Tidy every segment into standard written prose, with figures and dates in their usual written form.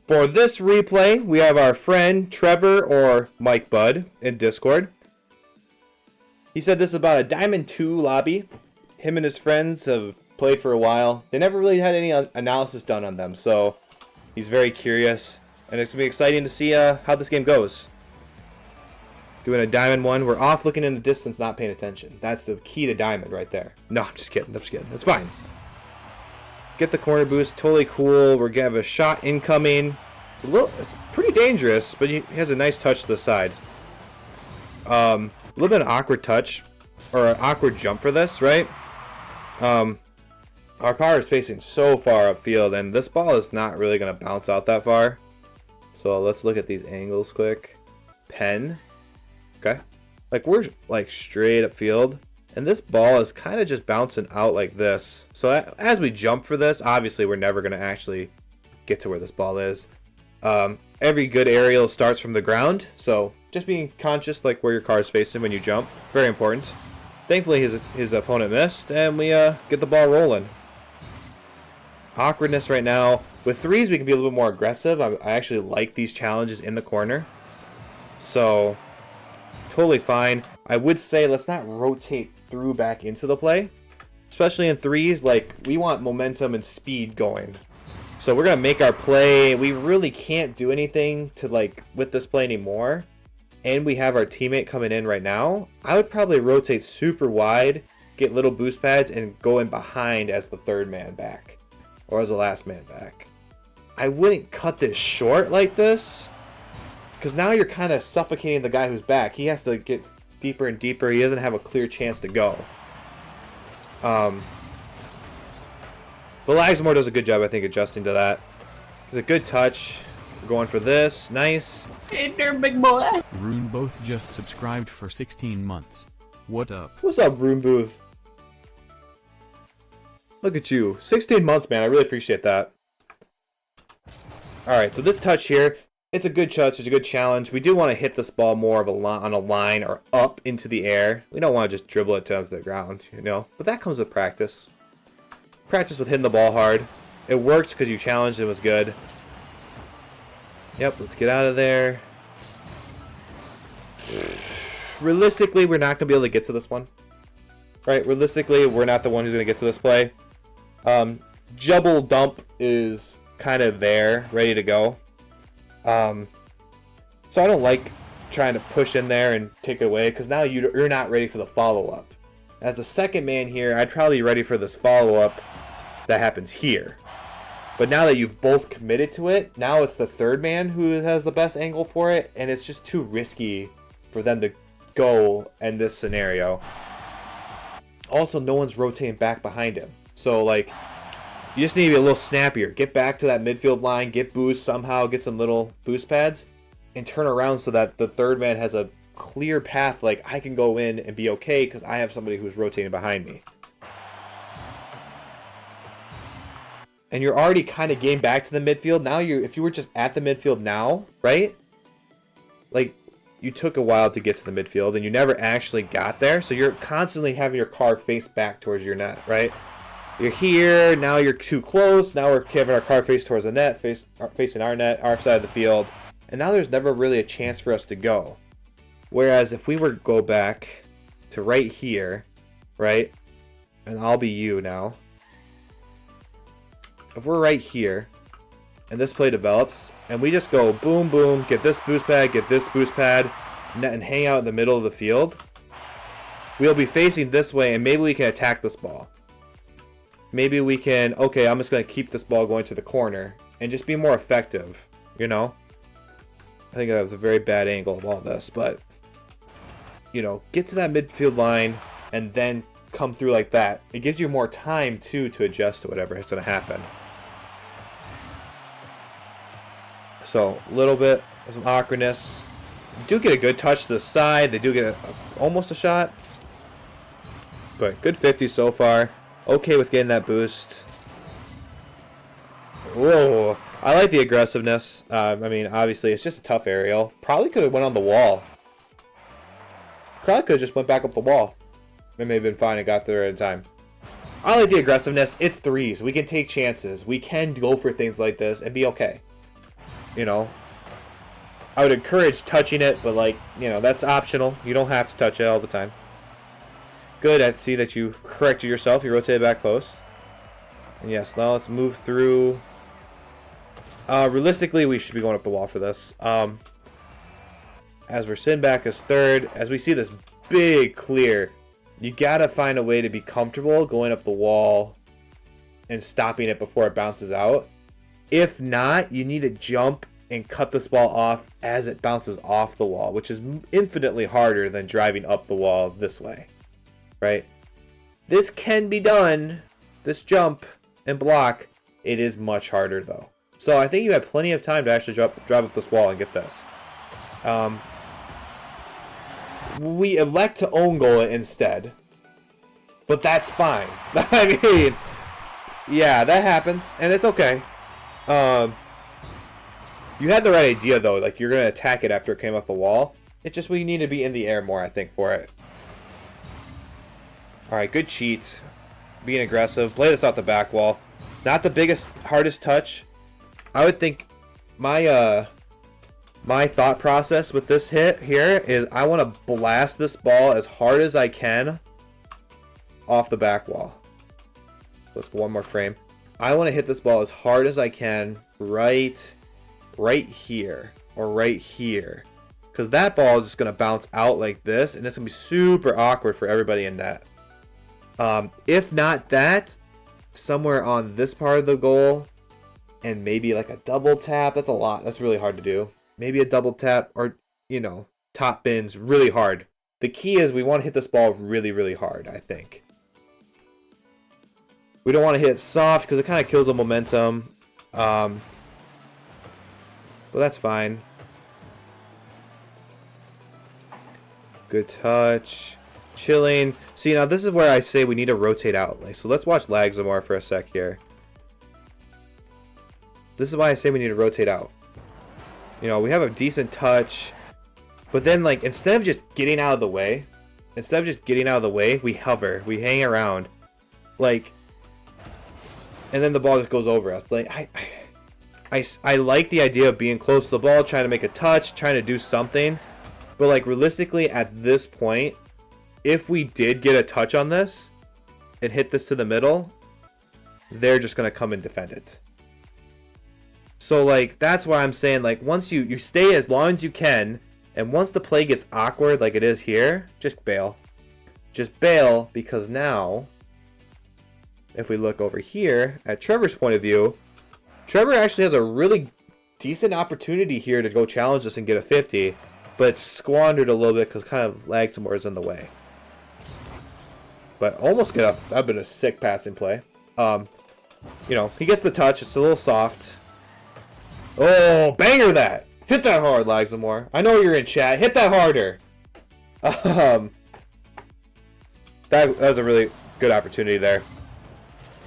For this replay, we have our friend Trevor, or Mike Bud, in Discord. He said this is about a Diamond 2 lobby. Him and his friends have played for a while. They never really had any analysis done on them, so he's very curious. And it's going to be exciting to see how this game goes. Doing a Diamond 1. We're off looking in the distance, not paying attention. That's the key to Diamond right there. No, I'm just kidding. I'm just kidding. It's fine. Get the corner boost. Totally cool. We're going to have a shot incoming. It's pretty dangerous, but he has a nice touch to the side. A little bit of awkward touch, or an awkward jump for this, right? Our car is facing so far upfield, and this ball is not really going to bounce out that far. So let's look at these angles quick. Pen. Okay. Like, we're like straight upfield, and this ball is kind of just bouncing out like this. So as we jump for this, obviously we're never going to actually get to where this ball is. Every good aerial starts from the ground, so just being conscious like where your car is facing when you jump, very important. Thankfully his opponent missed, and we get the ball rolling. Awkwardness right now. With threes we can be a little bit more aggressive. I actually like these challenges in the corner, so totally fine. I would say let's not rotate through back into the play, especially in threes. Like, we want momentum and speed going. So we're going to make our play. We really can't do anything to like with this play anymore. And we have our teammate coming in right now. I would probably rotate super wide, get little boost pads, and go in behind as the third man back. Or as the last man back. I wouldn't cut this short like this, because now you're kind of suffocating the guy who's back. He has to get deeper and deeper. He doesn't have a clear chance to go. But Lagsmore does a good job, I think, adjusting to that. It's a good touch. We're going for this. Nice. Hey there, big boy. Rune both just subscribed for 16 months. What up? What's up, Rune Booth? Look at you. 16 months, man. I really appreciate that. Alright, so this touch here, it's a good touch. It's a good challenge. We do want to hit this ball more of on a line or up into the air. We don't want to just dribble it down to the ground, you know. But that comes with practice. Practice with hitting the ball hard. It worked because you challenged and it was good. Yep, let's get out of there. Realistically, we're not going to be able to get to this one. Right? Realistically, we're not the one who's going to get to this play. Jubble dump is kind of there, ready to go. So I don't like trying to push in there and take it away, because now you're not ready for the follow-up. As the second man here, I'd probably be ready for this follow-up that happens here. But now that you've both committed to it, now it's the third man who has the best angle for it, and it's just too risky for them to go in this scenario. Also, no one's rotating back behind him. So, like, you just need to be a little snappier. Get back to that midfield line, get boost somehow, get some little boost pads, and turn around so that the third man has a clear path. Like, I can go in and be okay because I have somebody who's rotating behind me. And you're already kind of getting back to the midfield. Now, if you were just at the midfield now, right? Like, you took a while to get to the midfield and you never actually got there. So you're constantly having your car face back towards your net, right? You're here, now you're too close. Now we're having our car face towards the net, facing our net, our side of the field. And now there's never really a chance for us to go. Whereas if we were to go back to right here, right? And I'll be you now. If we're right here, and this play develops, and we just go boom, boom, get this boost pad, and hang out in the middle of the field, we'll be facing this way, and maybe we can attack this ball. Maybe we can, okay, I'm just going to keep this ball going to the corner, and just be more effective, you know? I think that was a very bad angle of all this, but, you know, get to that midfield line, and then come through like that. It gives you more time, too, to adjust to whatever is going to happen. So, a little bit of some awkwardness. They do get a good touch to the side. They do get almost a shot. But good 50 so far. Okay with getting that boost. Whoa. I like the aggressiveness. I mean, obviously, it's just a tough aerial. Probably could have went on the wall. Probably could have just went back up the wall. It may have been fine and got there in time. I like the aggressiveness. It's threes. We can take chances. We can go for things like this and be okay. you know, I would encourage touching it, but like, you know, that's optional. You don't have to touch it all the time. Good, I see that you corrected yourself. You rotated back post. And yes, now let's move through. Realistically, we should be going up the wall for this. As we're sitting back as third, as we see this big clear, you gotta find a way to be comfortable going up the wall and stopping it before it bounces out. If not, you need to jump and cut this ball off as it bounces off the wall, which is infinitely harder than driving up the wall this way, right? This can be done, this jump and block. It is much harder though. So I think you have plenty of time to actually drive up this wall and get this. We elect to own goal it instead, but that's fine. I mean, yeah, that happens, and it's okay. You had the right idea though, like you're gonna attack it after it came up the wall. It's just we need to be in the air more, I think, for it. All right, good cheat, being aggressive. Play this out the back wall. Not the biggest, hardest touch. I would think my my thought process with this hit here is I want to blast this ball as hard as I can off the back wall. Let's go one more frame. I want to hit this ball as hard as I can right here or right here, because that ball is just going to bounce out like this, and it's going to be super awkward for everybody in net. If not that, somewhere on this part of the goal, and maybe like a double tap. That's a lot. That's really hard to do. Maybe a double tap, or, you know, top bins really hard. The key is we want to hit this ball really, really hard, I think. We don't want to hit it soft because it kind of kills the momentum. But that's fine. Good touch. Chilling. See, now this is where I say we need to rotate out. Like, so let's watch lag some more for a sec here. This is why I say we need to rotate out. You know, we have a decent touch, but then, like, instead of just getting out of the way, we hover, we hang around, like, and then the ball just goes over us. Like, I like the idea of being close to the ball, trying to make a touch, trying to do something, but like realistically at this point, if we did get a touch on this and hit this to the middle, they're just gonna come and defend it. So, like, that's why I'm saying, like, once you stay as long as you can, and once the play gets awkward like it is here, just bail. Just bail, because now, if we look over here, at Trevor's point of view, Trevor actually has a really decent opportunity here to go challenge this and get a 50, but it's squandered a little bit because kind of lag some more is in the way. But almost get up. That'd been a sick passing play. You know, he gets the touch. It's a little soft. Oh, banger that! Hit that hard, lag some more. I know you're in chat. Hit that harder. That was a really good opportunity there.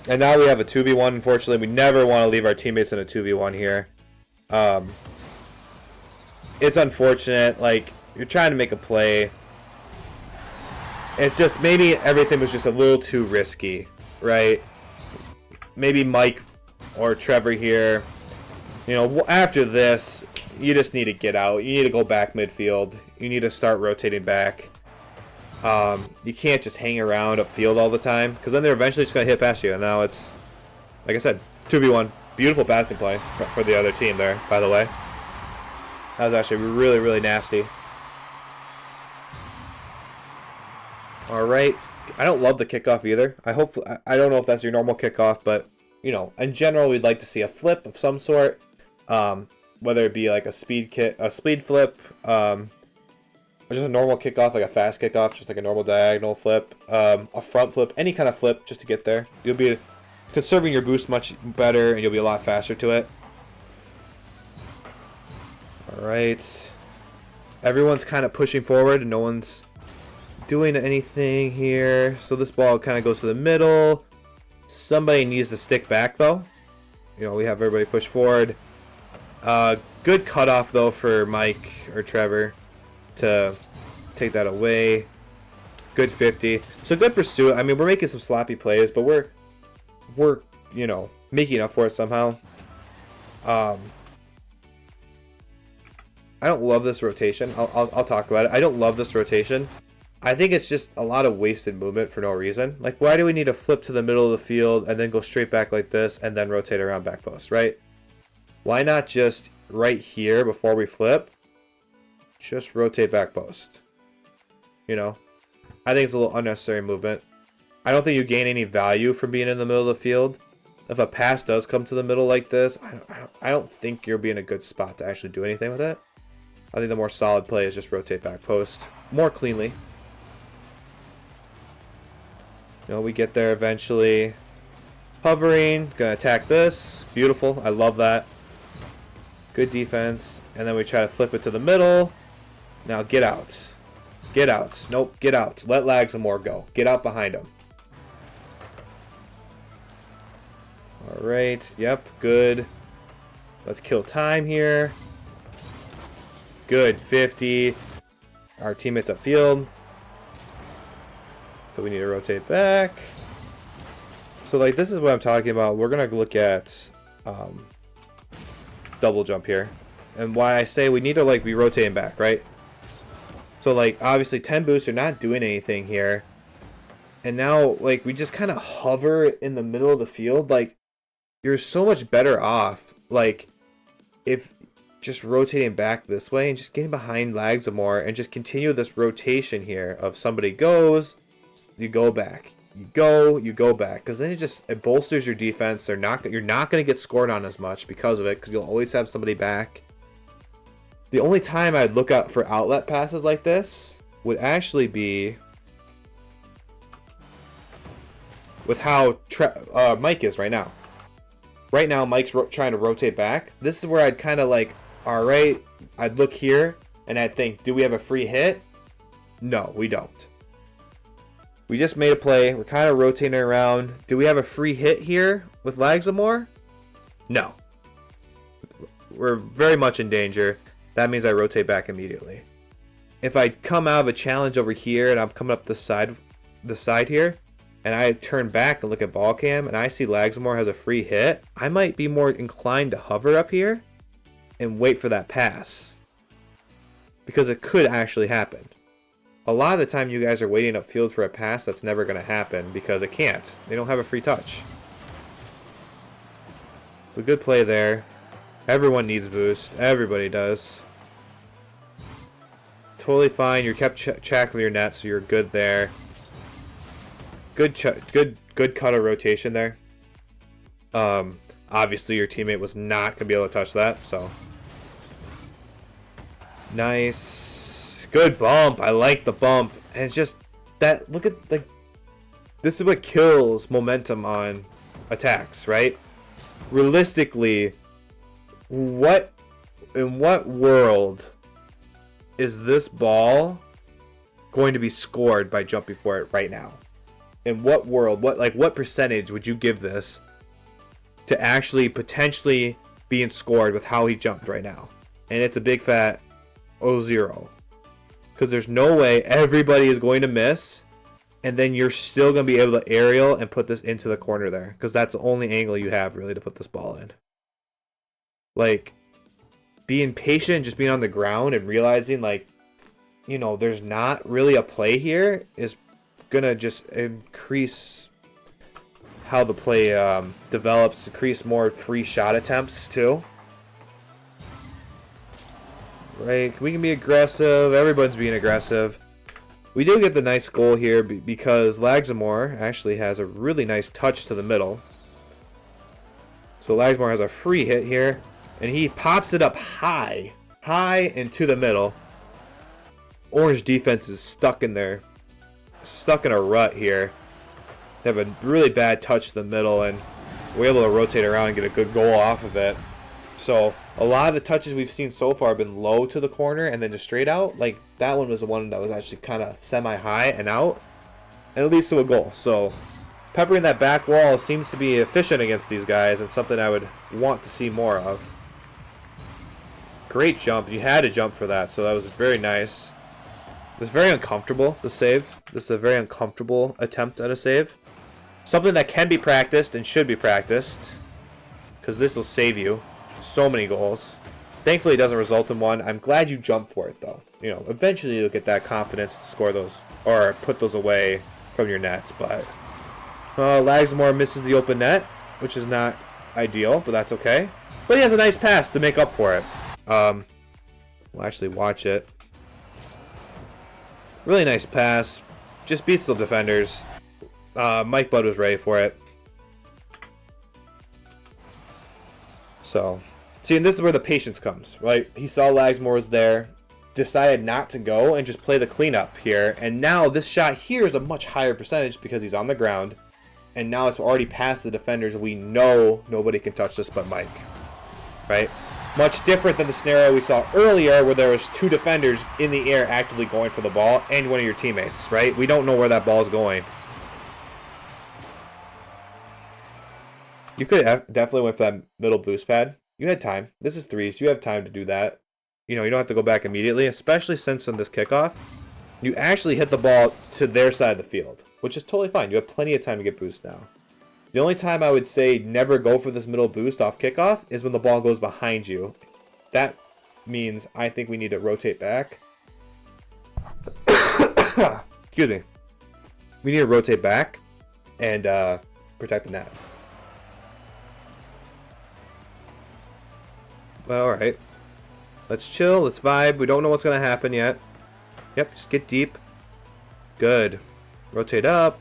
And now we have a 2v1. Unfortunately, we never want to leave our teammates in a 2v1 here. It's unfortunate. Like, you're trying to make a play. It's just, maybe everything was just a little too risky, right? Maybe Mike or Trevor here, you know, after this, you just need to get out. You need to go back midfield. You need to start rotating back. You can't just hang around upfield all the time, because then they're eventually just going to hit past you. And now it's, like I said, 2v1. Beautiful passing play for the other team there, by the way. That was actually really, really nasty. Alright. I don't love the kickoff either. I don't know if that's your normal kickoff, but, you know, in general, we'd like to see a flip of some sort. Whether it be like a speed flip, or just a normal kickoff, like a fast kickoff, just like a normal diagonal flip, a front flip, any kind of flip just to get there. You'll be conserving your boost much better, and you'll be a lot faster to it. Alright. Everyone's kind of pushing forward, and no one's doing anything here. So this ball kind of goes to the middle. Somebody needs to stick back, though. You know, we have everybody push forward. Good cutoff, though, for Mike or Trevor to take that away. Good 50. So good pursuit. I mean, we're making some sloppy plays, but we're you know, making up for it somehow. I don't love this rotation. I'll talk about it. I don't love this rotation. I think it's just a lot of wasted movement for no reason. Like, why do we need to flip to the middle of the field and then go straight back like this and then rotate around back post, right? Why not just right here before we flip, just rotate back post? You know, I think it's a little unnecessary movement. I don't think you gain any value from being in the middle of the field. If a pass does come to the middle like this, I don't think you'll be in a good spot to actually do anything with it. I think the more solid play is just rotate back post more cleanly. You know, we get there eventually. Hovering, gonna attack this. Beautiful, I love that. Good defense. And then we try to flip it to the middle. Now get out. Get out. Nope, get out. Let Laxamore go. Get out behind him. Alright, yep, good. Let's kill time here. Good, 50. Our teammates upfield. So we need to rotate back. So like this is what I'm talking about. We're gonna look at double jump here. And why I say we need to like be rotating back, right? So like obviously 10 boosts are not doing anything here. And now like we just kind of hover in the middle of the field. Like you're so much better off like if just rotating back this way and just getting behind Laxamore and just continue this rotation here of somebody goes, you go back, you go back, because then it bolsters your defense. You're not going to get scored on as much because of it, because you'll always have somebody back. The only time I'd look out for outlet passes like this would actually be with how Mike is right now. Right now, Mike's trying to rotate back. This is where I'd kind of like, all right, I'd look here and I'd think, do we have a free hit? No, we don't. We just made a play. We're kind of rotating around. Do we have a free hit here with Laxamore? No. We're very much in danger. That means I rotate back immediately. If I come out of a challenge over here and I'm coming up the side here, and I turn back and look at ball cam and I see Laxamore has a free hit, I might be more inclined to hover up here and wait for that pass. Because it could actually happen. A lot of the time you guys are waiting upfield for a pass that's never going to happen because it can't. They don't have a free touch. It's a good play there. Everyone needs boost. Everybody does. Totally fine. You're kept track of your net, so you're good there. Good cut of rotation there. Obviously your teammate was not going to be able to touch that, so. Nice. Good bump. I like the bump. And it's just that, look at the, this is what kills momentum on attacks, right? Realistically, in what world is this ball going to be scored by jumping for it right now? In what world, what percentage would you give this to actually potentially being scored with how he jumped right now? And it's a big fat 0-0. Because there's no way everybody is going to miss, and then you're still going to be able to aerial and put this into the corner there. Because that's the only angle you have, really, to put this ball in. Like, being patient, just being on the ground and realizing, like, you know, there's not really a play here is going to just increase how the play develops, increase more free shot attempts, too. Right, we can be aggressive. Everyone's being aggressive. We do get the nice goal here because Laxamore actually has a really nice touch to the middle. So Laxamore has a free hit here, and he pops it up high and to the middle. Orange defense is stuck in there, stuck in a rut here. They have a really bad touch to the middle, and we're able to rotate around and get a good goal off of it. So a lot of the touches we've seen so far have been low to the corner and then just straight out. Like that one was the one that was actually kind of semi-high and out, and it leads to a goal. So peppering that back wall seems to be efficient against these guys and something I would want to see more of. Great jump. You had to jump for that, so that was very nice. It's very uncomfortable, the save. This is a very uncomfortable attempt at a save. Something that can be practiced and should be practiced, because this will save you so many goals. Thankfully, it doesn't result in one. I'm glad you jumped for it, though. You know, eventually you'll get that confidence to score those or put those away from your nets. But Lagsmore misses the open net, which is not ideal, but that's okay. But he has a nice pass to make up for it. We'll actually watch it. Really nice pass. Just beats the defenders. Mike Budd was ready for it. So, see, and this is where the patience comes, right? He saw Lagsmore was there, decided not to go and just play the cleanup here. And now this shot here is a much higher percentage because he's on the ground. And now it's already past the defenders. We know nobody can touch this but Mike, right? Much different than the scenario we saw earlier where there was 2 defenders in the air actively going for the ball and one of your teammates, right? We don't know where that ball is going. You could have definitely went for that middle boost pad. You had time. This is threes. You have time to do that. You know, you don't have to go back immediately, especially since on this kickoff, you actually hit the ball to their side of the field, which is totally fine. You have plenty of time to get boost now. The only time I would say never go for this middle boost off kickoff is when the ball goes behind you. That means I think we need to rotate back. Excuse me. We need to rotate back and protect the net. Well, alright. Let's chill. Let's vibe. We don't know what's going to happen yet. Yep, just get deep. Good. Rotate up.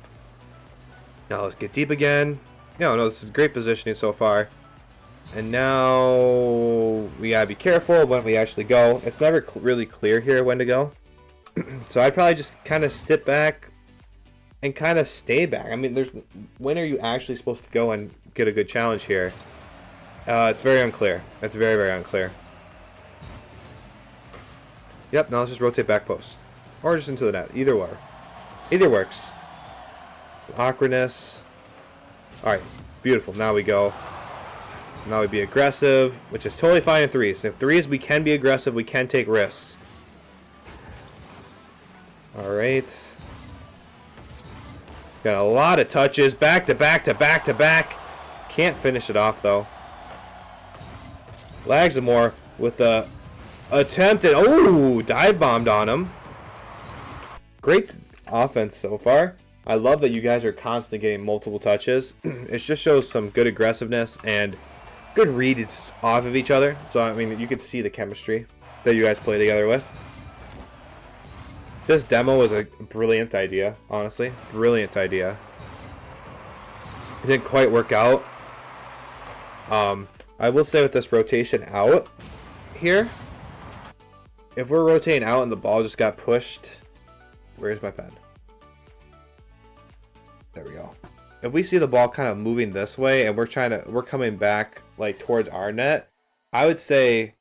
Now let's get deep again. No, this is great positioning so far. And now we gotta be careful when we actually go. It's never really clear here when to go. So I'd probably just kind of step back and kind of stay back. I mean, when are you actually supposed to go and get a good challenge here? It's very unclear. It's very, very unclear. Yep, now let's just rotate back post. Or just into the net. Either way. Either works. Awkwardness. Alright, beautiful. Now we go. Now we be aggressive, which is totally fine in threes. In threes, we can be aggressive. We can take risks. Alright. Got a lot of touches. Back to back to back to back. Can't finish it off, though. Lagsmore with the attempt and oh, dive bombed on him. Great offense so far. I love that you guys are constantly getting multiple touches. It just shows some good aggressiveness and good reads off of each other. So I mean, you can see the chemistry that you guys play together with. This demo was a brilliant idea, honestly. Brilliant idea. It didn't quite work out. I will say with this rotation out here, if we're rotating out and the ball just got pushed, where's my pen? There we go. If we see the ball kind of moving this way and we're coming back like towards our net, I would say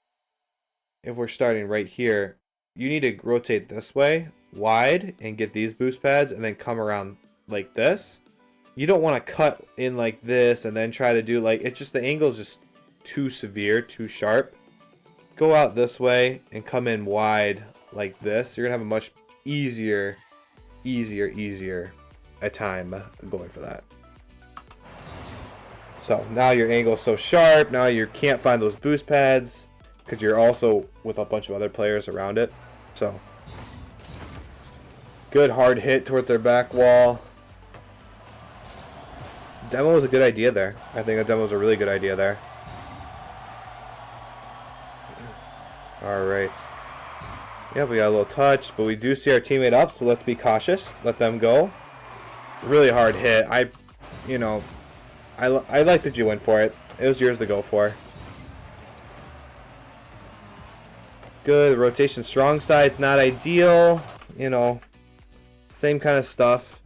if we're starting right here, you need to rotate this way wide and get these boost pads and then come around like this. You don't want to cut in like this and then try to do like, it's just the angle is just too severe, too sharp. Go out this way and come in wide like this. You're gonna have a much easier a time going for that. So now your angle is so sharp. Now you can't find those boost pads because you're also with a bunch of other players around it. So good hard hit towards their back wall. Demo was a good idea there. I think the demo was a really good idea there. Alright. Yeah, we got a little touch, but we do see our teammate up, so let's be cautious. Let them go. Really hard hit. I like that you went for it. It was yours to go for. Good. Rotation strong side's not ideal. You know, same kind of stuff.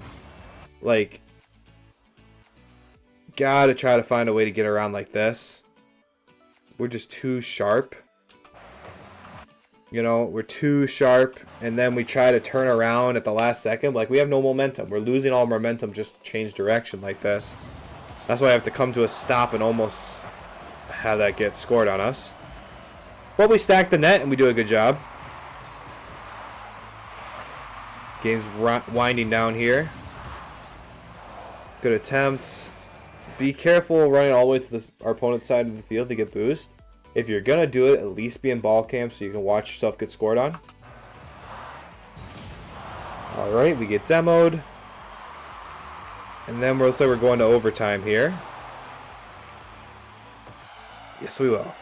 Like, gotta try to find a way to get around like this. We're just too sharp. You know, we're too sharp, and then we try to turn around at the last second. Like, we have no momentum. We're losing all momentum, just change direction like this. That's why I have to come to a stop and almost have that get scored on us. But we stack the net, and we do a good job. Game's winding down here. Good attempts. Be careful running all the way to our opponent's side of the field to get boost. If you're gonna do it, at least be in ball camp so you can watch yourself get scored on. Alright, we get demoed. And then looks like we're going to overtime here. Yes, we will.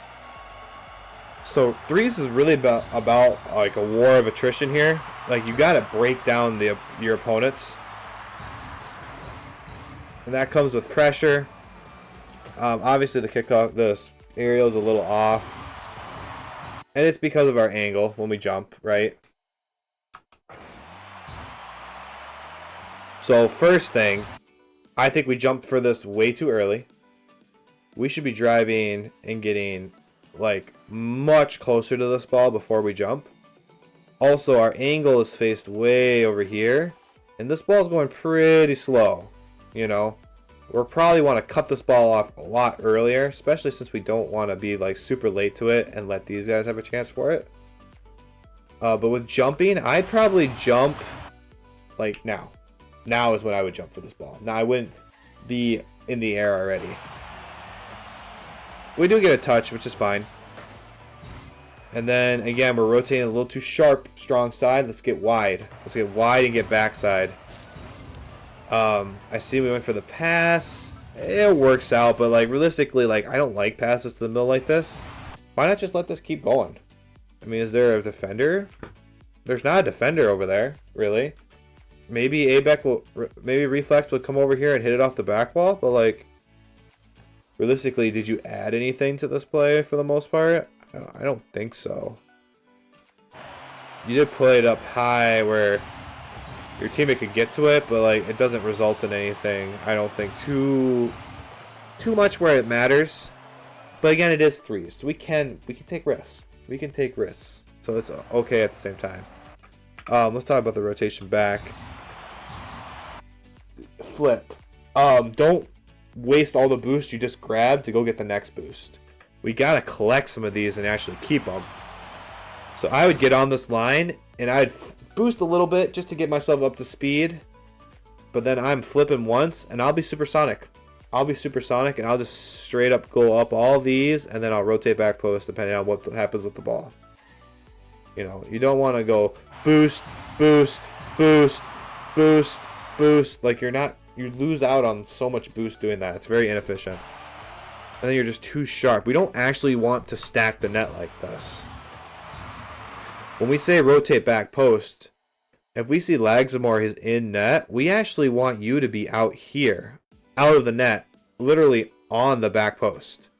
So threes is really about like a war of attrition here. Like you gotta break down your opponents. And that comes with pressure. Obviously the kickoff, the aerial is a little off. And it's because of our angle when we jump, right? So first thing, I think we jumped for this way too early. We should be driving and getting like much closer to this ball before we jump. Also, our angle is faced way over here. And this ball is going pretty slow, you know. We'll probably want to cut this ball off a lot earlier, especially since we don't want to be like super late to it and let these guys have a chance for it. But with jumping, I'd probably jump like now. Now is when I would jump for this ball. Now I wouldn't be in the air already. We do get a touch, which is fine. And then again, we're rotating a little too sharp, strong side. Let's get wide. Let's get wide and get backside. I see we went for the pass. It works out, but like realistically, like I don't like passes to the middle like this. Why not just let this keep going? I mean, is there a defender? There's not a defender over there, really. Maybe maybe Reflex will come over here and hit it off the back wall, but like realistically, did you add anything to this play for the most part? I don't think so. You did play it up high where your teammate could get to it, but like it doesn't result in anything. I don't think too much where it matters. But again, it is threes. We can take risks. We can take risks. So it's okay at the same time. Let's talk about the rotation back. Flip. Don't waste all the boost you just grabbed to go get the next boost. We gotta collect some of these and actually keep them. So I would get on this line and I'd boost a little bit just to get myself up to speed. But then I'm flipping once and I'll be supersonic. I'll be supersonic and I'll just straight up go up all these and then I'll rotate back post depending on what happens with the ball. You know, you don't want to go boost, boost, boost, boost, boost. Like you lose out on so much boost doing that. It's very inefficient. And then you're just too sharp. We don't actually want to stack the net like this. When we say rotate back post, if we see Lagzamore is in net, we actually want you to be out here, out of the net, literally on the back post.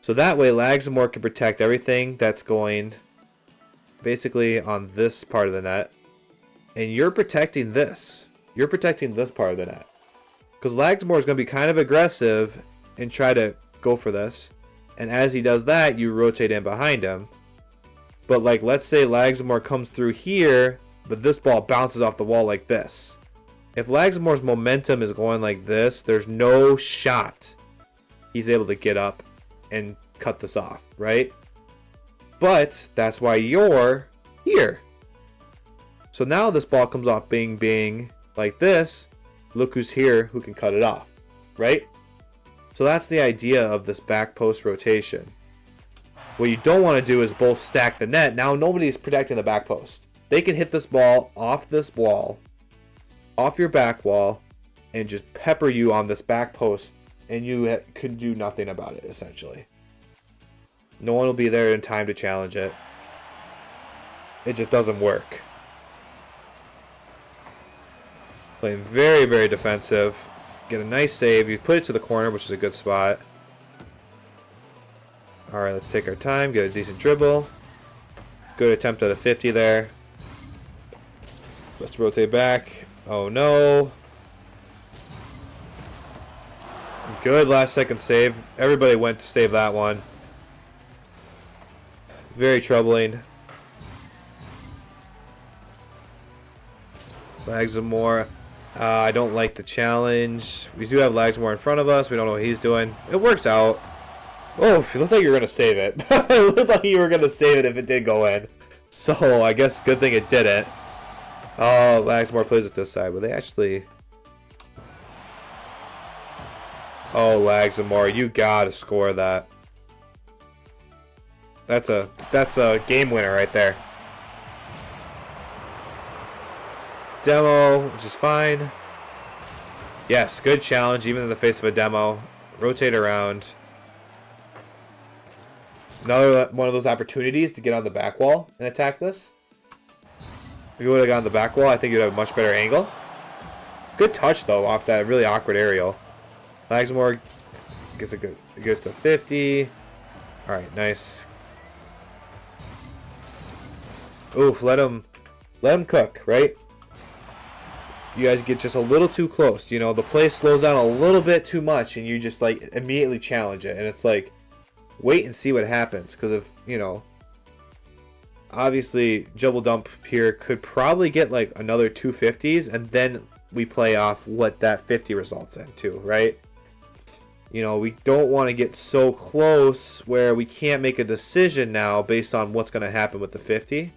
So that way Lagzamore can protect everything that's going basically on this part of the net. And you're protecting this. You're protecting this part of the net. Because Lagzamore is going to be kind of aggressive and try to go for this. And as he does that, you rotate in behind him. But like, let's say Lagzamore comes through here, but this ball bounces off the wall like this. If Lagzamore's momentum is going like this, there's no shot he's able to get up and cut this off, right? But that's why you're here. So now this ball comes off bing, bing, like this. Look who's here who can cut it off, right? So that's the idea of this back post rotation. What you don't want to do is both stack the net. Now nobody's protecting the back post. They can hit this ball off this wall, off your back wall, and just pepper you on this back post, and you could do nothing about it, essentially. No one will be there in time to challenge it. It just doesn't work. Playing very, very defensive. Get a nice save. You put it to the corner, which is a good spot. Alright, let's take our time, get a decent dribble. Good attempt at a 50 there. Let's rotate back. Oh no. Good last second save. Everybody went to save that one. Very troubling. Lagzamore. I don't like the challenge. We do have Lagzamore in front of us. We don't know what he's doing. It works out. Oh, it looks like you were going to save it. It looked like you were going to save it if it did go in. So, I guess good thing it didn't. Oh, Lagzamore plays it this side. But they actually... Oh, Lagzamore, you got to score that. That's a game winner right there. Demo, which is fine. Yes, good challenge, even in the face of a demo. Rotate around. Another one of those opportunities to get on the back wall and attack this. If you would have got on the back wall, I think you'd have a much better angle. Good touch, though, off that really awkward aerial. Lagsmore gets a 50. Alright, nice. Oof, let him cook, right? You guys get just a little too close. You know, the play slows down a little bit too much, and you just, like, immediately challenge it. And it's like, wait and see what happens. Because if, you know, obviously, Jubble Dump here could probably get, like, another 250s, and then we play off what that 50 results in, too, right? You know, we don't want to get so close where we can't make a decision now based on what's going to happen with the 50.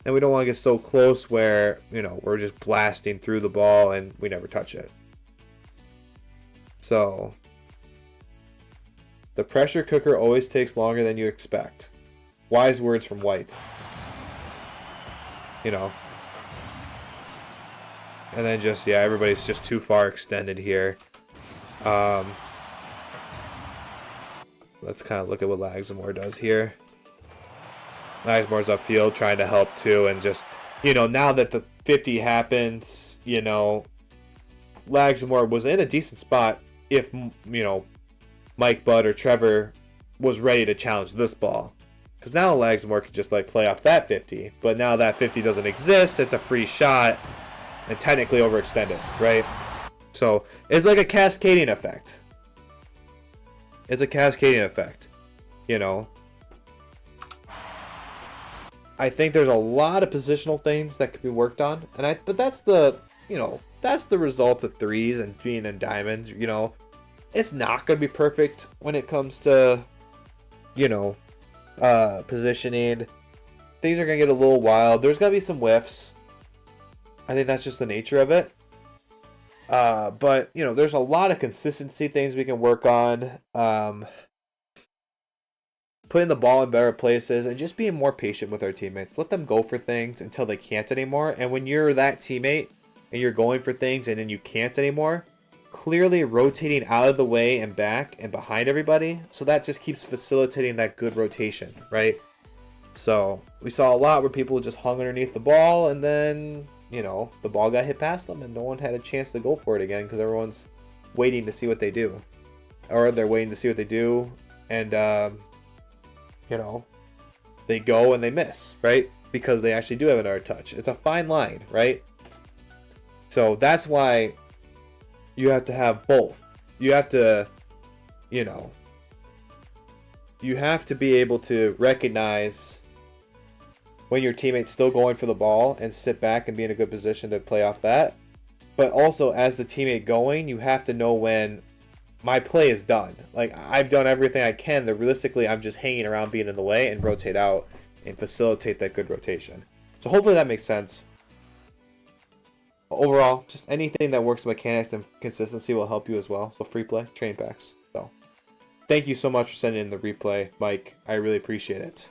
And we don't want to get so close where, you know, we're just blasting through the ball and we never touch it. So, the pressure cooker always takes longer than you expect. Wise words from White. You know. And then just, yeah, everybody's just too far extended here. Let's kind of look at what Lagsmore does here. Lagsmore's upfield trying to help too, and just, you know, now that the 50 happens, you know, Lagsmore was in a decent spot if, you know, Mike Budd or Trevor was ready to challenge this ball. Because now Lagsmore could just, like, play off that 50, but now that 50 doesn't exist, it's a free shot, and technically overextended, right? So, it's like a cascading effect. It's a cascading effect, you know. I think there's a lot of positional things that could be worked on, but that's the, you know, that's the result of threes and being in diamonds. You know, it's not going to be perfect when it comes to, you know, positioning. Things are going to get a little wild. There's going to be some whiffs. I think that's just the nature of it. But, you know, there's a lot of consistency things we can work on. Putting the ball in better places and just being more patient with our teammates. Let them go for things until they can't anymore. And when you're that teammate and you're going for things and then you can't anymore, clearly rotating out of the way and back and behind everybody. So that just keeps facilitating that good rotation, right? So we saw a lot where people just hung underneath the ball and then, you know, the ball got hit past them and no one had a chance to go for it again because everyone's waiting to see what they do. Or they're waiting to see what they do and, you know, they go and they miss, right? Because they actually do have another touch. It's a fine line, right? So that's why you have to have both. You have to, you know, you have to be able to recognize when your teammate's still going for the ball and sit back and be in a good position to play off that. But also, as the teammate going, you have to know when my play is done. Like, I've done everything I can. That realistically, I'm just hanging around being in the way and rotate out and facilitate that good rotation. So hopefully that makes sense. Overall, just anything that works mechanics and consistency will help you as well. So free play, training packs. So thank you so much for sending in the replay, Mike. I really appreciate it.